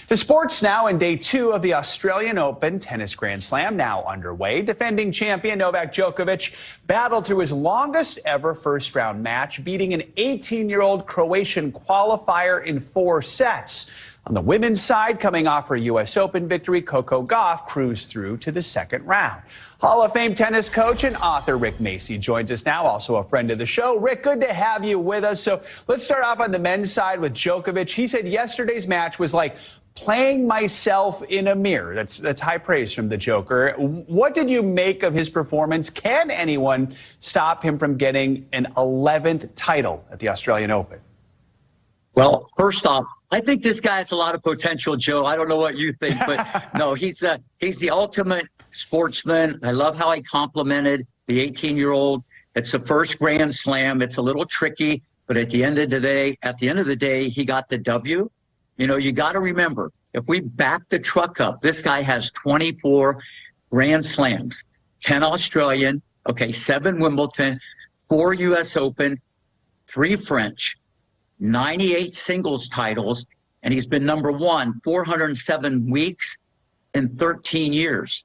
To sports now, in day 2 of the Australian Open Tennis Grand Slam now underway. Defending champion Novak Djokovic battled through his longest ever first-round match, beating an 18-year-old Croatian qualifier in 4 sets. On the women's side, coming off her U.S. Open victory, Coco Gauff cruised through to the second round. Hall of Fame tennis coach and author Rick Macci joins us now, also a friend of the show. Rick, good to have you with us. So let's start off on the men's side with Djokovic. He said yesterday's match was like playing myself in a mirror. That's high praise from the Joker. What did you make of his performance? Can anyone stop him from getting an 11th title at the Australian Open? Well, first off, I think this guy has a lot of potential, Joe. I don't know what you think, but no, he's the ultimate sportsman. I love how he complimented the 18-year-old. It's the first Grand Slam. It's a little tricky, but at the end of the day, he got the W. You know, you got to remember, if we back the truck up, this guy has 24 Grand Slams, 10 Australian, 7 Wimbledon, 4 U.S. Open, 3 French, 98 singles titles, and he's been number 1 407 weeks in 13 years,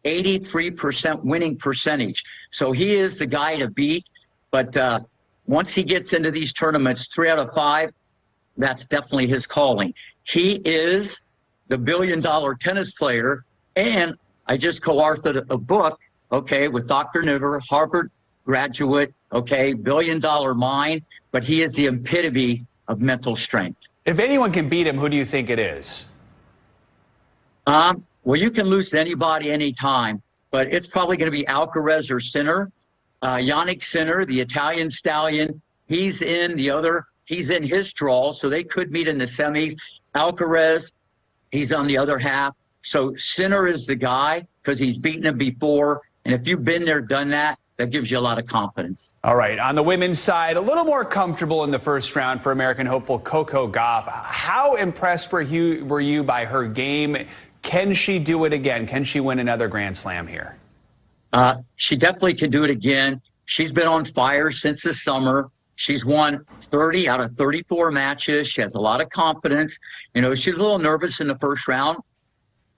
83% winning percentage. So he is the guy to beat. But once he gets into these tournaments, 3 out of 5, that's definitely his calling. He is the billion-dollar tennis player, and I just co-authored a book, with Dr. Niver, Harvard graduate, billion-dollar mind, but he is the epitome of mental strength. If anyone can beat him, who do you think it is? Well, you can lose to anybody anytime, but it's probably going to be Alcaraz or Sinner. Yannick Sinner, the Italian stallion, he's in his draw, so they could meet in the semis. Alcaraz, he's on the other half. So Sinner is the guy because he's beaten him before, and if you've been there, done that, that gives you a lot of confidence. All right. On the women's side, a little more comfortable in the first round for American hopeful Coco Gauff. How impressed were you by her game? Can she do it again? Can she win another Grand Slam here? She definitely can do it again. She's been on fire since the summer. She's won 30 out of 34 matches. She has a lot of confidence. You know, she was a little nervous in the first round,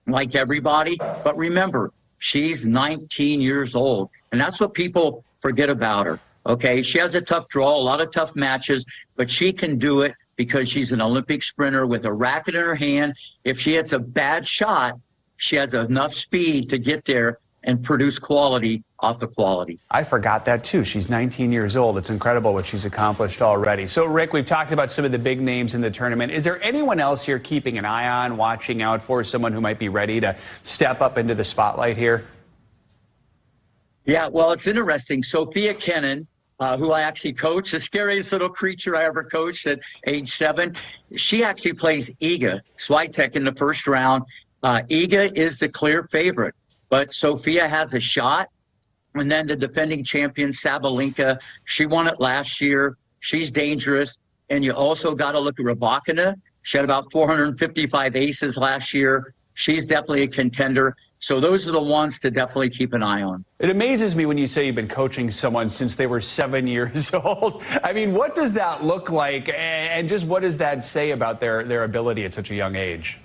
like everybody. But remember, she's 19 years old. And that's what people forget about her. She has a tough draw, a lot of tough matches, but she can do it because she's an Olympic sprinter with a racket in her hand. If she hits a bad shot, she has enough speed to get there and produce quality off of quality. I forgot that too. She's 19 years old. It's incredible what she's accomplished already. So, Rick, we've talked about some of the big names in the tournament. Is there anyone else you're keeping an eye on, watching out for, someone who might be ready to step up into the spotlight here? Yeah, well, it's interesting. Sofia Kenin, who I actually coached, the scariest little creature I ever coached at age 7, she actually plays Iga Swiatek in the first round. Iga is the clear favorite, but Sofia has a shot. And then the defending champion, Sabalenka, she won it last year. She's dangerous. And you also got to look at Rybakina. She had about 455 aces last year. She's definitely a contender. So those are the ones to definitely keep an eye on. It amazes me when you say you've been coaching someone since they were 7 years old. I mean, what does that look like? And just what does that say about their ability at such a young age?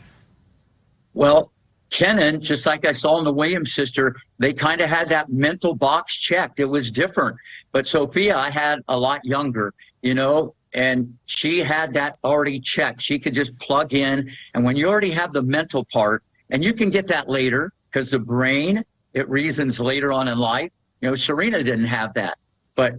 Well, Kenin, just like I saw in the Williams sister, they kind of had that mental box checked. It was different. But Sofia, I had a lot younger, and she had that already checked. She could just plug in. And when you already have the mental part, and you can get that later, because the brain, it reasons later on in life. Serena didn't have that, but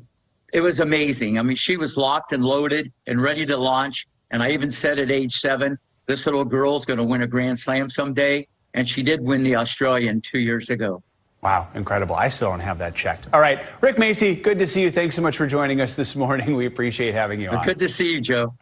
it was amazing. I mean, she was locked and loaded and ready to launch. And I even said at age 7, this little girl's going to win a Grand Slam someday. And she did win the Australian 2 years ago. Wow, incredible. I still don't have that checked. All right, Rick Macci, good to see you. Thanks so much for joining us this morning. We appreciate having you on. Good to see you, Joe.